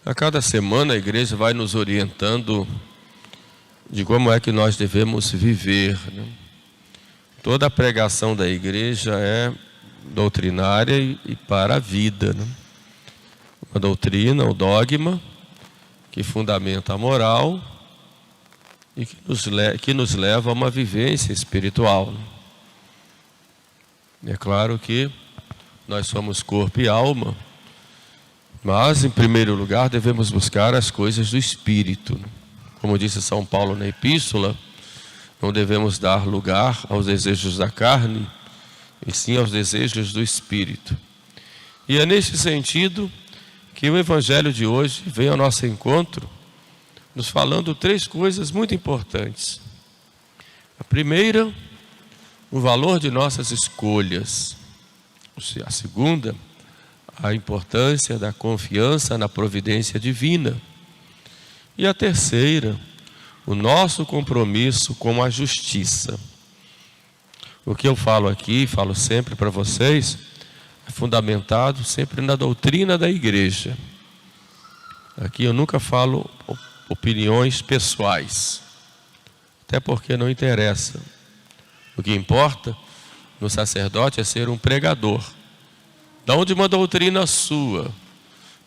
A cada semana a igreja vai nos orientando de como é que nós devemos viver, né? Toda a pregação da igreja é doutrinária e para a vida, né? Uma doutrina, o dogma, que fundamenta a moral e que nos leva a uma vivência espiritual, né? É claro que nós somos corpo e alma, mas, em primeiro lugar, devemos buscar as coisas do Espírito. Como disse São Paulo na Epístola, não devemos dar lugar aos desejos da carne, e sim aos desejos do Espírito. E é neste sentido que o Evangelho de hoje vem ao nosso encontro, nos falando três coisas muito importantes. A primeira, o valor de nossas escolhas. A segunda, a importância da confiança na providência divina. E a terceira, o nosso compromisso com a justiça. O que eu falo aqui, falo sempre para vocês, é fundamentado sempre na doutrina da igreja. Aqui eu nunca falo opiniões pessoais, até porque não interessa. O que importa no sacerdote é ser um pregador, não de uma doutrina sua,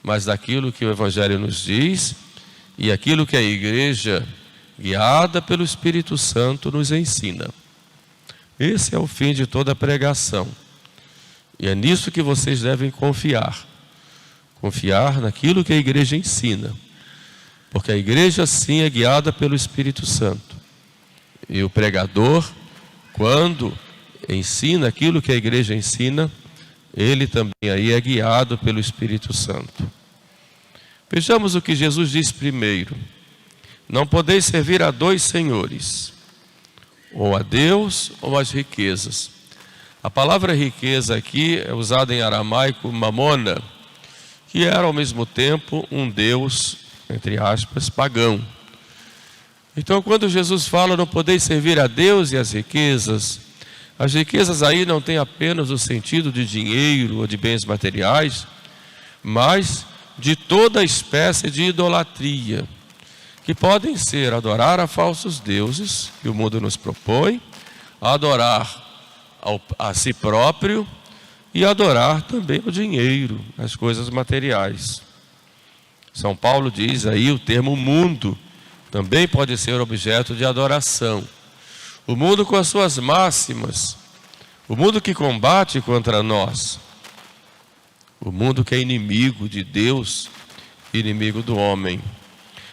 mas daquilo que o Evangelho nos diz e aquilo que a igreja, guiada pelo Espírito Santo, nos ensina. Esse é o fim de toda pregação. E é nisso que vocês devem confiar. Confiar naquilo que a igreja ensina. Porque a igreja sim é guiada pelo Espírito Santo. E o pregador, quando ensina aquilo que a igreja ensina, ele também aí é guiado pelo Espírito Santo. Vejamos o que Jesus diz primeiro. Não podeis servir a dois senhores, ou a Deus ou às riquezas. A palavra riqueza aqui é usada em aramaico mamona, que era ao mesmo tempo um Deus, entre aspas, pagão. Então, quando Jesus fala não podeis servir a Deus e as riquezas aí não tem apenas o sentido de dinheiro ou de bens materiais, mas de toda espécie de idolatria, que podem ser adorar a falsos deuses, que o mundo nos propõe, adorar a si próprio e adorar também o dinheiro, as coisas materiais. São Paulo diz aí o termo mundo também pode ser objeto de adoração. O mundo com as suas máximas, o mundo que combate contra nós, o mundo que é inimigo de Deus, inimigo do homem.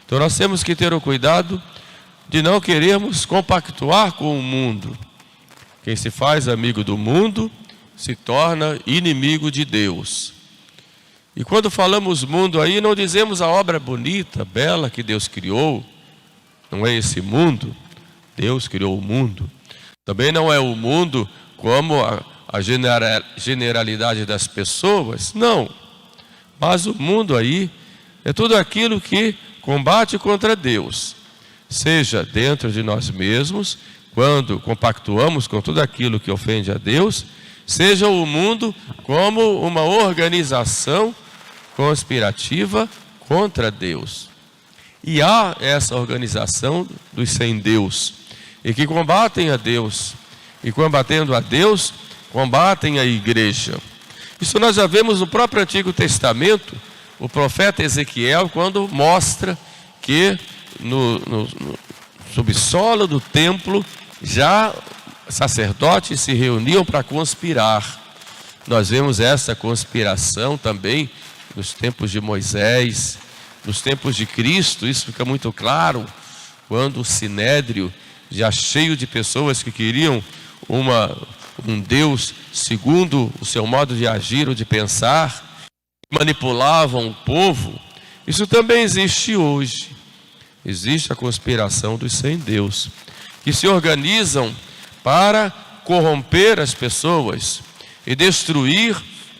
Então nós temos que ter o cuidado de não querermos compactuar com o mundo. Quem se faz amigo do mundo se torna inimigo de Deus. E quando falamos mundo aí, não dizemos a obra bonita, bela que Deus criou. Não é esse mundo. Deus criou o mundo. Também não é o mundo como a generalidade das pessoas. Não. Mas o mundo aí é tudo aquilo que combate contra Deus. Seja dentro de nós mesmos, quando compactuamos com tudo aquilo que ofende a Deus, seja o mundo como uma organização conspirativa contra Deus. E há essa organização dos sem Deus, e que combatem a Deus, e combatendo a Deus, combatem a igreja. Isso nós já vemos no próprio Antigo Testamento, o profeta Ezequiel, quando mostra que no subsolo do templo, já sacerdotes se reuniam para conspirar. Nós vemos essa conspiração também nos tempos de Moisés, nos tempos de Cristo. Isso fica muito claro quando o Sinédrio, já cheio de pessoas que queriam um Deus segundo o seu modo de agir ou de pensar, manipulavam o povo. Isso também existe hoje. Existe a conspiração dos sem Deus, que se organizam para corromper as pessoas e destruir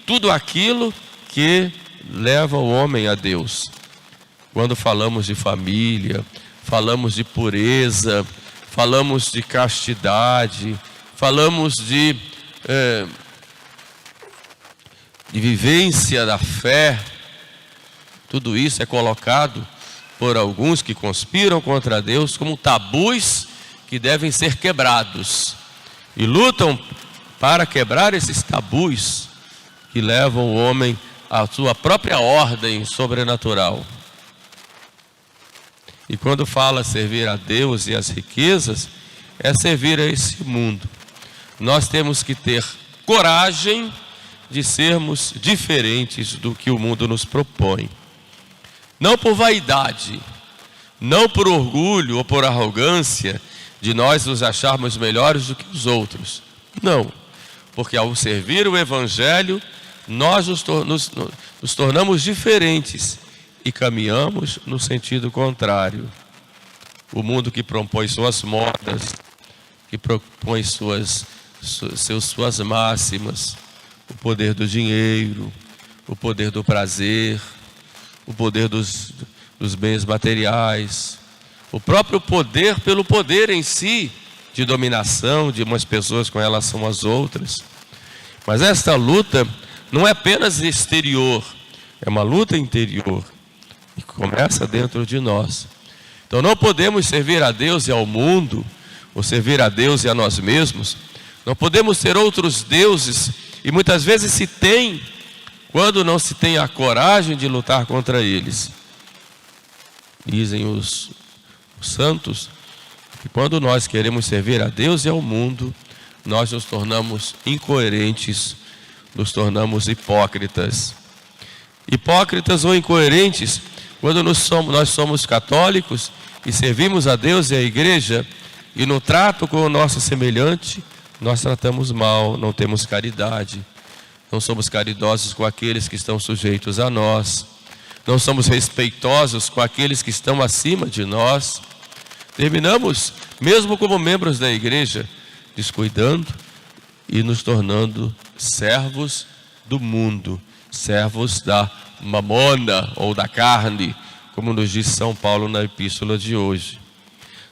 tudo aquilo que leva o homem a Deus. Quando falamos de família, falamos de pureza, falamos de castidade, falamos de vivência da fé, Tudo isso é colocado por alguns que conspiram contra Deus como tabus que devem ser quebrados. E lutam para quebrar esses tabus que levam o homem à sua própria ordem sobrenatural. E quando fala servir a Deus e as riquezas, é servir a esse mundo. Nós temos que ter coragem de sermos diferentes do que o mundo nos propõe. Não por vaidade, não por orgulho ou por arrogância de nós nos acharmos melhores do que os outros. Não, porque ao servir o Evangelho, nós nos tornamos diferentes e caminhamos no sentido contrário. O mundo que propõe suas modas, que propõe suas máximas, o poder do dinheiro, o poder do prazer, o poder dos bens materiais, o próprio poder pelo poder em si, de dominação de umas pessoas com relação às outras. Mas esta luta não é apenas exterior, é uma luta interior, e começa dentro de nós. Então não podemos servir a Deus e ao mundo, ou servir a Deus e a nós mesmos. Não podemos ter outros deuses, e muitas vezes se tem, quando não se tem a coragem de lutar contra eles. Dizem os santos que quando nós queremos servir a Deus e ao mundo, nós nos tornamos incoerentes, nos tornamos hipócritas. Hipócritas ou incoerentes quando nós somos católicos e servimos a Deus e a igreja, e no trato com o nosso semelhante, nós tratamos mal, não temos caridade, não somos caridosos com aqueles que estão sujeitos a nós, não somos respeitosos com aqueles que estão acima de nós. Terminamos, mesmo como membros da igreja, descuidando e nos tornando servos do mundo, servos da mamona ou da carne, como nos diz São Paulo na epístola de hoje.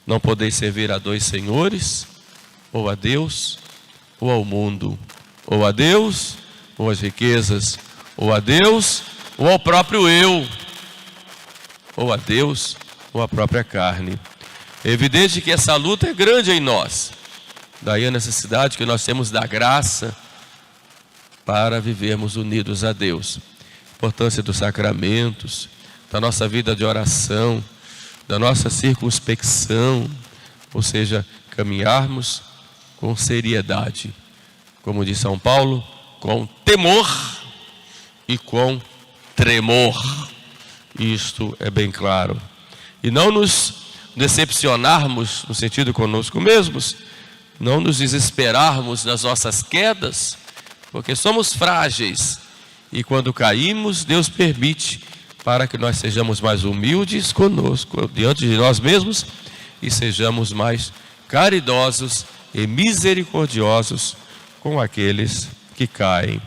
Não podeis servir a dois senhores, ou a Deus ou ao mundo, ou a Deus ou às riquezas, ou a Deus ou ao próprio eu, ou a Deus ou à própria carne. É evidente que essa luta é grande em nós. Daí a necessidade que nós temos da graça para vivermos unidos a Deus. A importância dos sacramentos, da nossa vida de oração, da nossa circunspecção, ou seja, caminharmos com seriedade, como diz São Paulo, com temor e com tremor. Isto é bem claro. E não nos decepcionarmos no sentido conosco mesmos, não nos desesperarmos nas nossas quedas, porque somos frágeis, e quando caímos, Deus permite para que nós sejamos mais humildes conosco, diante de nós mesmos, e sejamos mais caridosos e misericordiosos com aqueles que caem,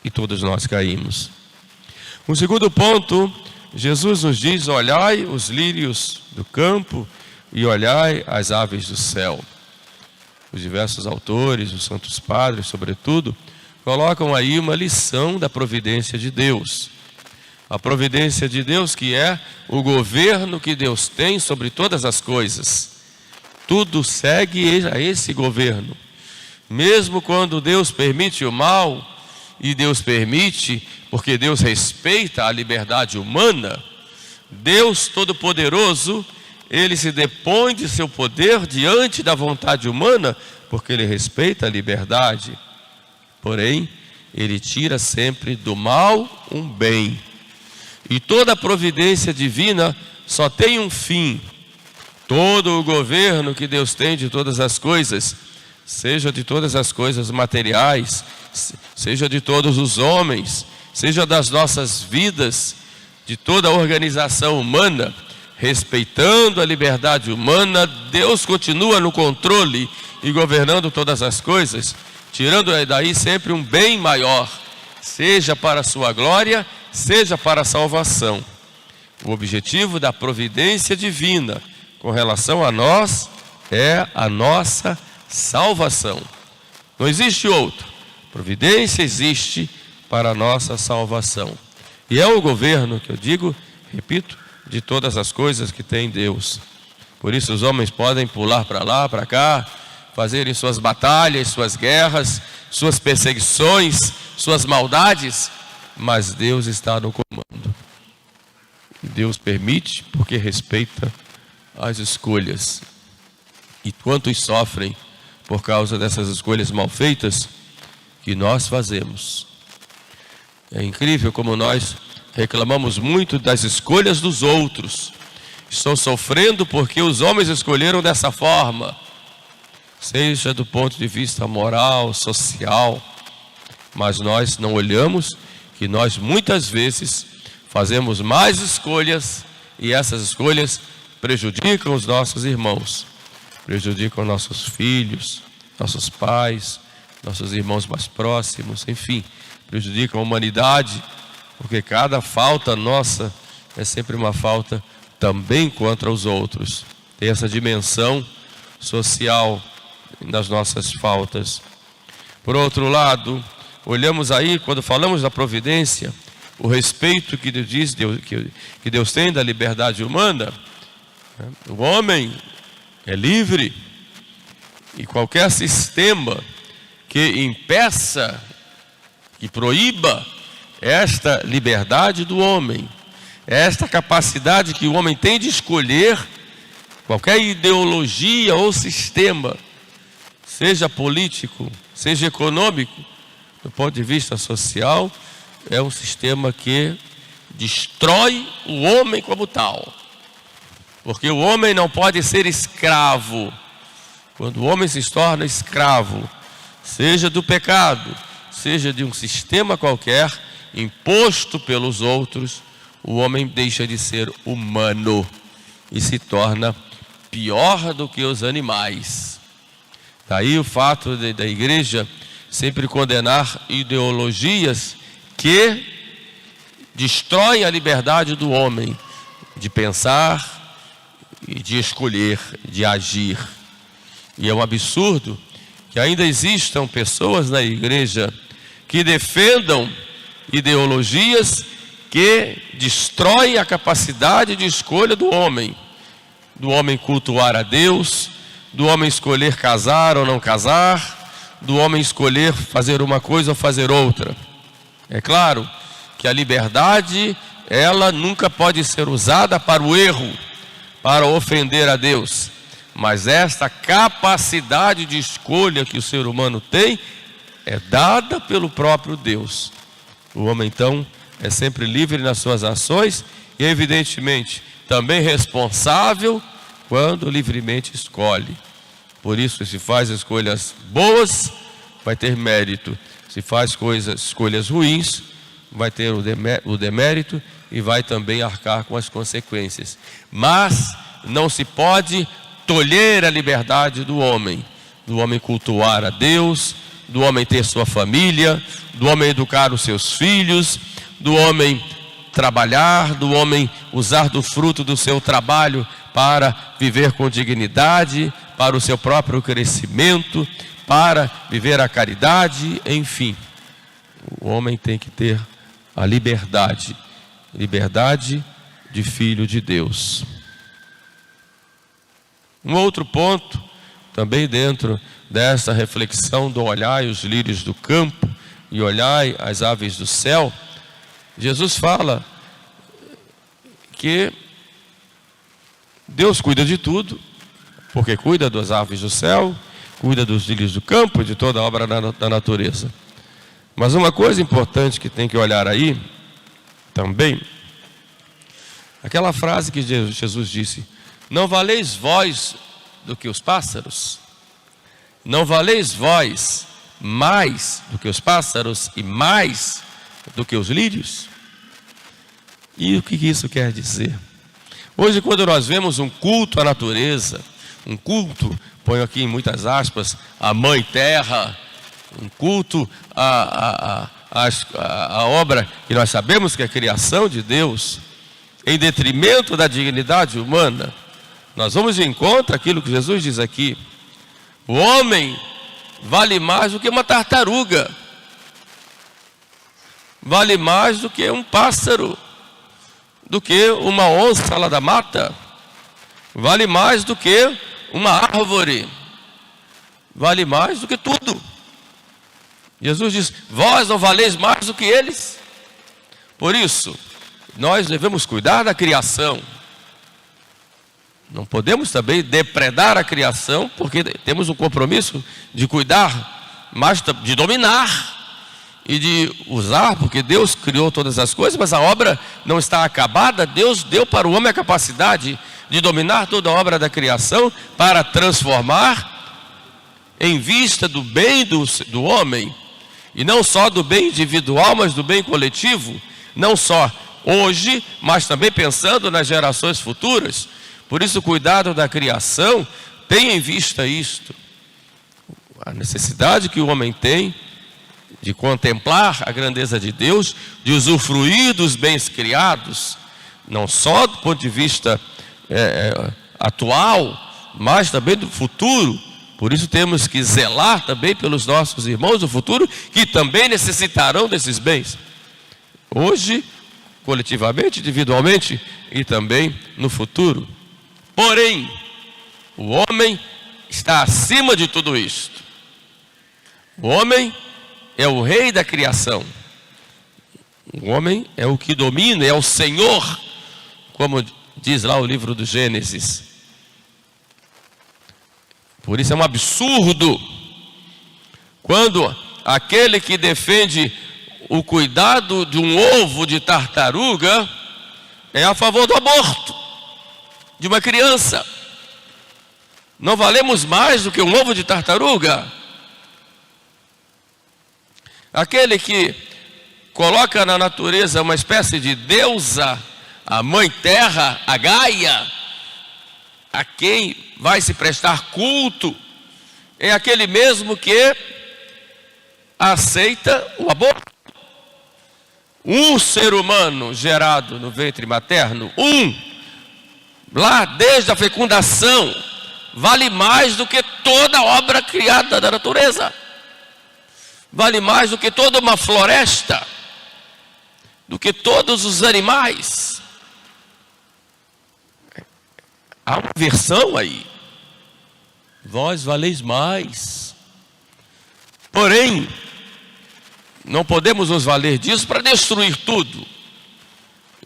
e todos nós caímos. Um segundo ponto, Jesus nos diz: olhai os lírios do campo e olhai as aves do céu. Os diversos autores, os santos padres, sobretudo, colocam aí uma lição da providência de Deus. A providência de Deus, que é o governo que Deus tem sobre todas as coisas. Tudo segue a esse governo. Mesmo quando Deus permite o mal, e Deus permite porque Deus respeita a liberdade humana, Deus Todo-Poderoso, Ele se depõe de seu poder diante da vontade humana, porque Ele respeita a liberdade. Porém, Ele tira sempre do mal um bem. E toda a providência divina só tem um fim. Todo o governo que Deus tem de todas as coisas, seja de todas as coisas materiais, seja de todos os homens, seja das nossas vidas, de toda a organização humana, respeitando a liberdade humana, Deus continua no controle e governando todas as coisas, tirando daí sempre um bem maior, seja para a sua glória, seja para a salvação. O objetivo da providência divina com relação a nós é a nossa salvação. Não existe outro. Providência existe para a nossa salvação. E é o governo que eu digo, repito, de todas as coisas que tem Deus. Por isso os homens podem pular para lá, para cá, fazerem suas batalhas, suas guerras, suas perseguições, suas maldades, mas Deus está no comando. Deus permite porque respeita as escolhas. E quantos sofrem por causa dessas escolhas mal feitas que nós fazemos. É incrível como nós reclamamos muito das escolhas dos outros. Estão sofrendo porque os homens escolheram dessa forma, seja do ponto de vista moral, social, mas nós não olhamos que nós muitas vezes fazemos mais escolhas e essas escolhas prejudicam os nossos irmãos, prejudicam nossos filhos, nossos pais, nossos irmãos mais próximos, enfim, prejudicam a humanidade, porque cada falta nossa é sempre uma falta também contra os outros. Tem essa dimensão social das nossas faltas. Por outro lado, olhamos aí, quando falamos da providência, o respeito que Deus diz, que Deus tem da liberdade humana. O homem é livre e qualquer sistema que impeça, que proíba esta liberdade do homem, esta capacidade que o homem tem de escolher qualquer ideologia ou sistema, seja político, seja econômico, do ponto de vista social, é um sistema que destrói o homem como tal. Porque o homem não pode ser escravo. Quando o homem se torna escravo, seja do pecado, seja de um sistema qualquer, imposto pelos outros, o homem deixa de ser humano e se torna pior do que os animais. Daí o fato da igreja sempre condenar ideologias que destroem a liberdade do homem de pensar e de escolher, de agir. E é um absurdo que ainda existam pessoas na igreja que defendam ideologias que destroem a capacidade de escolha do homem cultuar a Deus, do homem escolher casar ou não casar, do homem escolher fazer uma coisa ou fazer outra. É claro que a liberdade, ela nunca pode ser usada para o erro, para ofender a Deus. Mas esta capacidade de escolha que o ser humano tem é dada pelo próprio Deus. O homem, então, é sempre livre nas suas ações e, evidentemente, também responsável quando livremente escolhe. Por isso, se faz escolhas boas, vai ter mérito. Se faz escolhas ruins, vai ter o demérito e vai também arcar com as consequências. Mas não se pode tolher a liberdade do homem cultuar a Deus, do homem ter sua família, do homem educar os seus filhos, do homem trabalhar, do homem usar do fruto do seu trabalho para viver com dignidade, para o seu próprio crescimento, para viver a caridade, enfim. O homem tem que ter a liberdade de filho de Deus. Um outro ponto, também dentro dessa reflexão do olhai os lírios do campo e olhai as aves do céu, Jesus fala que Deus cuida de tudo, porque cuida das aves do céu, cuida dos lírios do campo e de toda a obra da natureza. Mas uma coisa importante que tem que olhar aí também, aquela frase que Jesus disse: não valeis vós do que os pássaros? Não valeis vós mais do que os pássaros e mais do que os lírios? E o que isso quer dizer? Hoje, quando nós vemos um culto à natureza, um culto, ponho aqui em muitas aspas, à Mãe Terra, um culto à obra que nós sabemos que é a criação de Deus, em detrimento da dignidade humana, nós vamos de encontro àquilo que Jesus diz aqui: o homem vale mais do que uma tartaruga. vale mais do que um pássaro, do que uma onça lá da mata, vale mais do que uma árvore, vale mais do que tudo. Jesus diz: vós não valeis mais do que eles. Por isso, nós devemos cuidar da criação. Não podemos também depredar a criação, porque temos um compromisso de cuidar, mas de dominar e de usar, porque Deus criou todas as coisas, mas a obra não está acabada. Deus deu para o homem a capacidade de dominar toda a obra da criação para transformar em vista do bem do homem, e não só do bem individual, mas do bem coletivo, não só hoje, mas também pensando nas gerações futuras. Por isso, o cuidado da criação tem em vista isto, a necessidade que o homem tem de contemplar a grandeza de Deus, de usufruir dos bens criados, não só do ponto de vista atual, mas também do futuro. Por isso temos que zelar também pelos nossos irmãos do futuro, que também necessitarão desses bens, hoje, coletivamente, individualmente e também no futuro. Porém, o homem está acima de tudo isto. O homem é o rei da criação. O homem é o que domina, é o Senhor, como diz lá o livro do Gênesis. Por isso é um absurdo quando aquele que defende o cuidado de um ovo de tartaruga é a favor do aborto de uma criança. Não valemos mais do que um ovo de tartaruga? Aquele que coloca na natureza uma espécie de deusa, a mãe terra, a Gaia, a quem vai se prestar culto, é aquele mesmo que aceita o aborto. Um ser humano gerado no ventre materno, lá desde a fecundação, vale mais do que toda obra criada da natureza. Vale mais do que toda uma floresta, do que todos os animais. Há uma versão aí. Vós valeis mais. Porém, não podemos nos valer disso para destruir tudo.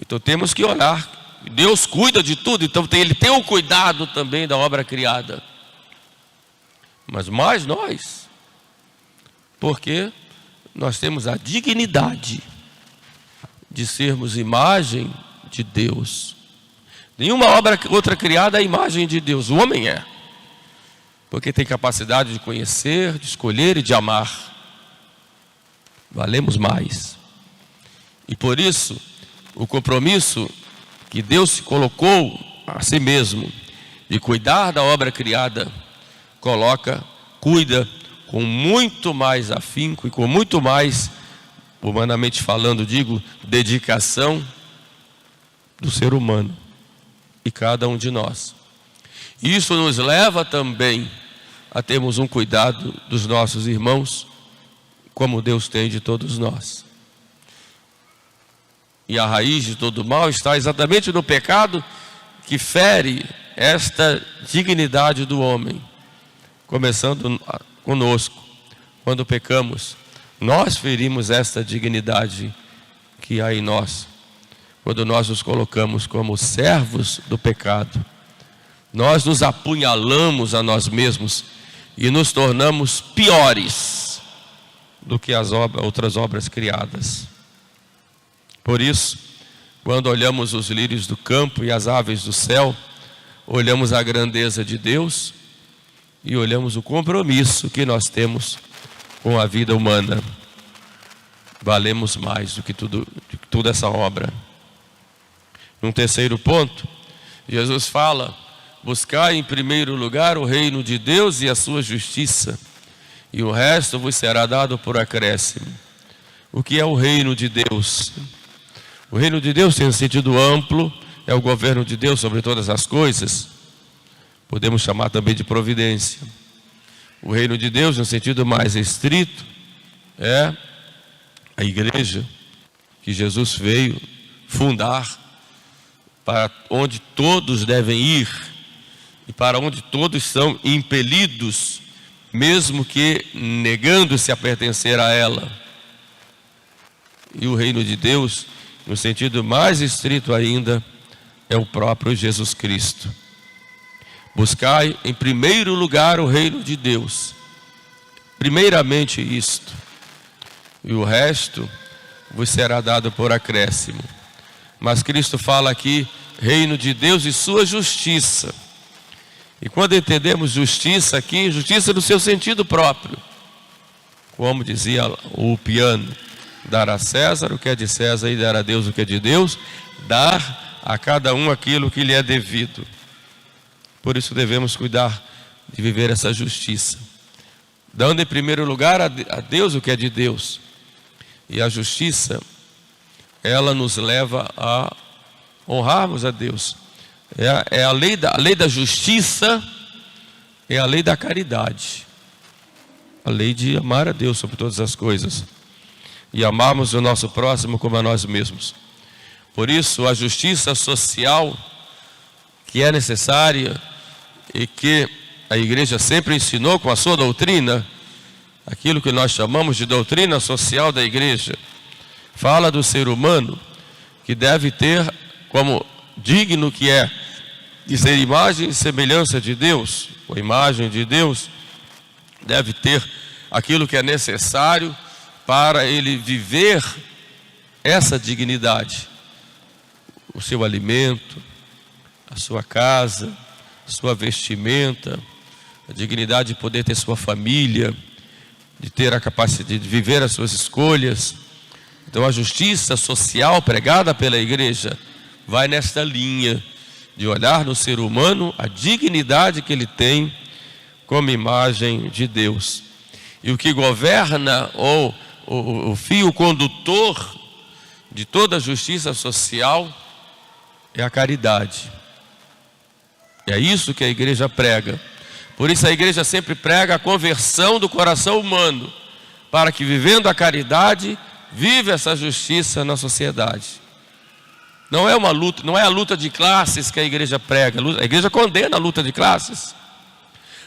Então temos que olhar. Deus cuida de tudo, então Ele tem o cuidado também da obra criada. Mas mais nós, porque nós temos a dignidade de sermos imagem de Deus. Nenhuma outra criada é a imagem de Deus. O homem é, porque tem capacidade de conhecer, de escolher e de amar. Valemos mais. E por isso, o compromisso que Deus se colocou a si mesmo de cuidar da obra criada, cuida com muito mais afinco e com muito mais, humanamente falando, dedicação do ser humano e cada um de nós. Isso nos leva também a termos um cuidado dos nossos irmãos, como Deus tem de todos nós. E a raiz de todo mal está exatamente no pecado que fere esta dignidade do homem. Começando conosco, quando pecamos, nós ferimos esta dignidade que há em nós. Quando nós nos colocamos como servos do pecado, nós nos apunhalamos a nós mesmos e nos tornamos piores do que as outras obras criadas. Por isso, quando olhamos os lírios do campo e as aves do céu, olhamos a grandeza de Deus e olhamos o compromisso que nós temos com a vida humana. Valemos mais do que toda essa obra. Num terceiro ponto, Jesus fala: buscai em primeiro lugar o reino de Deus e a sua justiça, e o resto vos será dado por acréscimo. O que é o reino de Deus? O reino de Deus tem um sentido amplo, é o governo de Deus sobre todas as coisas. Podemos chamar também de providência. O reino de Deus, no sentido mais estrito, é a igreja, que Jesus veio fundar, para onde todos devem ir e para onde todos são impelidos, mesmo que negando-se a pertencer a ela. E o reino de Deus, no sentido mais estrito ainda, é o próprio Jesus Cristo. Buscai em primeiro lugar o reino de Deus, primeiramente isto, e o resto vos será dado por acréscimo. Mas Cristo fala aqui, reino de Deus e sua justiça. E quando entendemos justiça aqui, justiça no seu sentido próprio, como dizia o piano, dar a César o que é de César e dar a Deus o que é de Deus, dar a cada um aquilo que lhe é devido. Por isso devemos cuidar de viver essa justiça, dando em primeiro lugar a Deus o que é de Deus. E a justiça, ela nos leva a honrarmos a Deus. É a lei da justiça, é a lei da caridade, a lei de amar a Deus sobre todas as coisas e amarmos o nosso próximo como a nós mesmos. Por isso a justiça social que é necessária e que a igreja sempre ensinou com a sua doutrina, aquilo que nós chamamos de doutrina social da igreja, fala do ser humano que deve ter como digno que é de ser imagem e semelhança de Deus, ou imagem de Deus, deve ter aquilo que é necessário para ele viver essa dignidade, o seu alimento, a sua casa, a sua vestimenta, a dignidade de poder ter sua família, de ter a capacidade de viver as suas escolhas. Então a justiça social pregada pela igreja vai nesta linha de olhar no ser humano a dignidade que ele tem como imagem de Deus. E o que governa, ou o fio condutor de toda a justiça social, é a caridade. É isso que a igreja prega. Por isso a igreja sempre prega a conversão do coração humano, para que vivendo a caridade, vive essa justiça na sociedade. Não é uma luta, não é a luta de classes que a igreja prega. A igreja condena a luta de classes.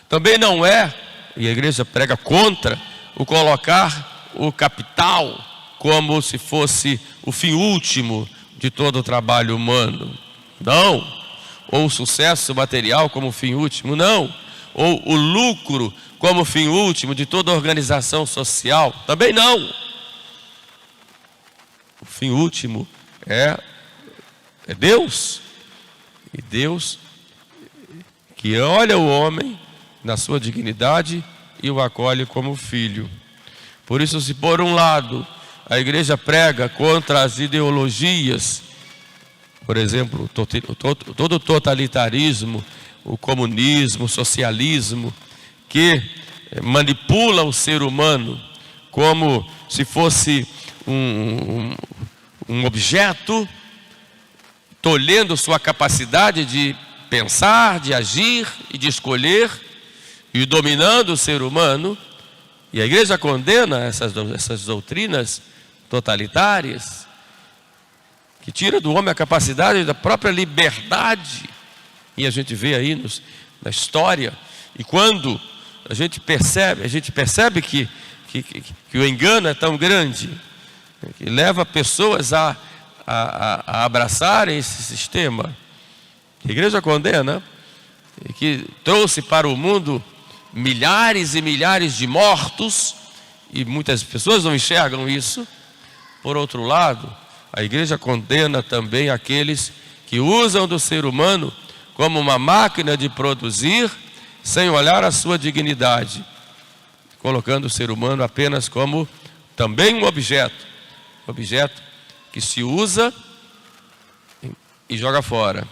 Também não é, e a igreja prega contra, o colocar o capital como se fosse o fim último de todo o trabalho humano. Não. Ou o sucesso material como fim último. Não. Ou o lucro como fim último de toda a organização social. Também não. O fim último é Deus. E Deus que olha o homem na sua dignidade e o acolhe como filho. Por isso, se por um lado a igreja prega contra as ideologias, por exemplo, todo o totalitarismo, o comunismo, o socialismo, que manipula o ser humano como se fosse um objeto, tolhendo sua capacidade de pensar, de agir e de escolher, e dominando o ser humano. E a igreja condena essas doutrinas totalitárias, que tira do homem a capacidade da própria liberdade. E a gente vê aí na história, e quando a gente percebe que o engano é tão grande, que leva pessoas a abraçarem esse sistema, que a igreja condena, e que trouxe para o mundo milhares e milhares de mortos, e muitas pessoas não enxergam isso. Por outro lado, a igreja condena também aqueles que usam do ser humano como uma máquina de produzir, sem olhar a sua dignidade, colocando o ser humano apenas como também um objeto que se usa e joga fora.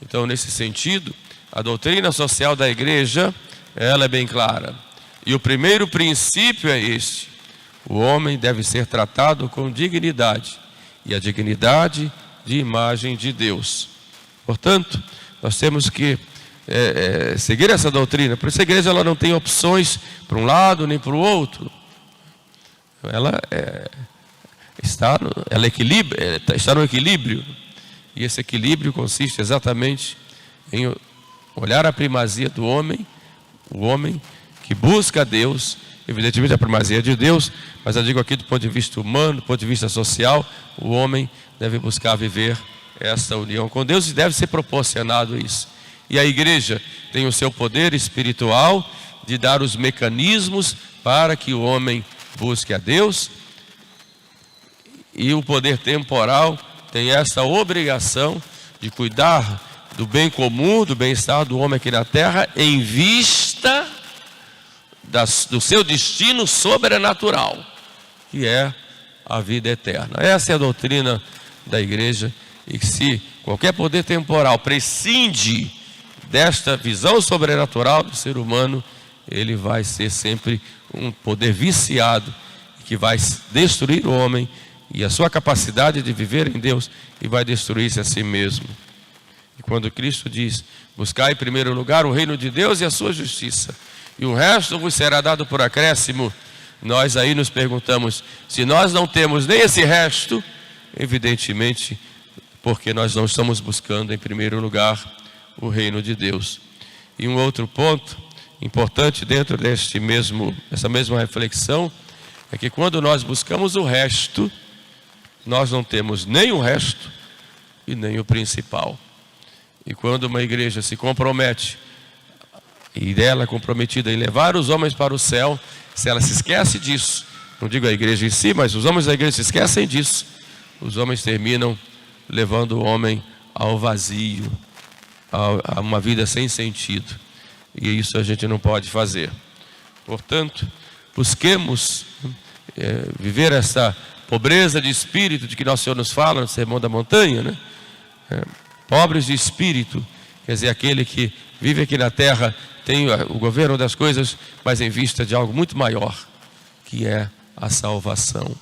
Então, nesse sentido, a doutrina social da igreja, ela é bem clara. E o primeiro princípio é este: o homem deve ser tratado com dignidade, e a dignidade de imagem de Deus. Portanto, nós temos que seguir essa doutrina. Por isso a igreja ela não tem opções para um lado nem para o outro. está no equilíbrio. E esse equilíbrio consiste exatamente em olhar a primazia do homem, o homem que busca a Deus, evidentemente a primazia de Deus, mas eu digo aqui do ponto de vista humano, do ponto de vista social, o homem deve buscar viver essa união com Deus e deve ser proporcionado isso. E a igreja tem o seu poder espiritual de dar os mecanismos para que o homem busque a Deus, e o poder temporal tem essa obrigação de cuidar do bem comum, do bem-estar do homem aqui na terra, em vista do seu destino sobrenatural, que é a vida eterna. Essa é a doutrina da igreja, e se qualquer poder temporal prescinde desta visão sobrenatural do ser humano, ele vai ser sempre um poder viciado, que vai destruir o homem e a sua capacidade de viver em Deus, e vai destruir-se a si mesmo. E quando Cristo diz: buscai em primeiro lugar o reino de Deus e a sua justiça, e o resto vos será dado por acréscimo, nós aí nos perguntamos, se nós não temos nem esse resto, evidentemente porque nós não estamos buscando em primeiro lugar o reino de Deus. E um outro ponto importante dentro dessa mesma reflexão é que quando nós buscamos o resto, nós não temos nem o resto e nem o principal. E quando uma igreja se compromete, e dela é comprometida em levar os homens para o céu, se ela se esquece disso, não digo a igreja em si, mas os homens da igreja se esquecem disso, os homens terminam levando o homem ao vazio, a uma vida sem sentido. E isso a gente não pode fazer. Portanto, busquemos viver essa pobreza de espírito de que nosso Senhor nos fala no Sermão da Montanha, né? Pobres de espírito, quer dizer, aquele que vive aqui na terra, tem o governo das coisas, mas em vista de algo muito maior, que é a salvação,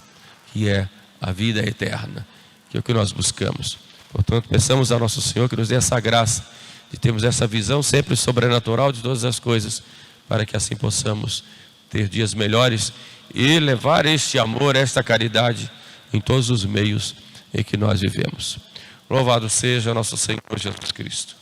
que é a vida eterna, que é o que nós buscamos. Portanto, peçamos ao nosso Senhor que nos dê essa graça de termos essa visão sempre sobrenatural de todas as coisas, para que assim possamos ter dias melhores e levar este amor, esta caridade em todos os meios em que nós vivemos. Louvado seja nosso Senhor Jesus Cristo.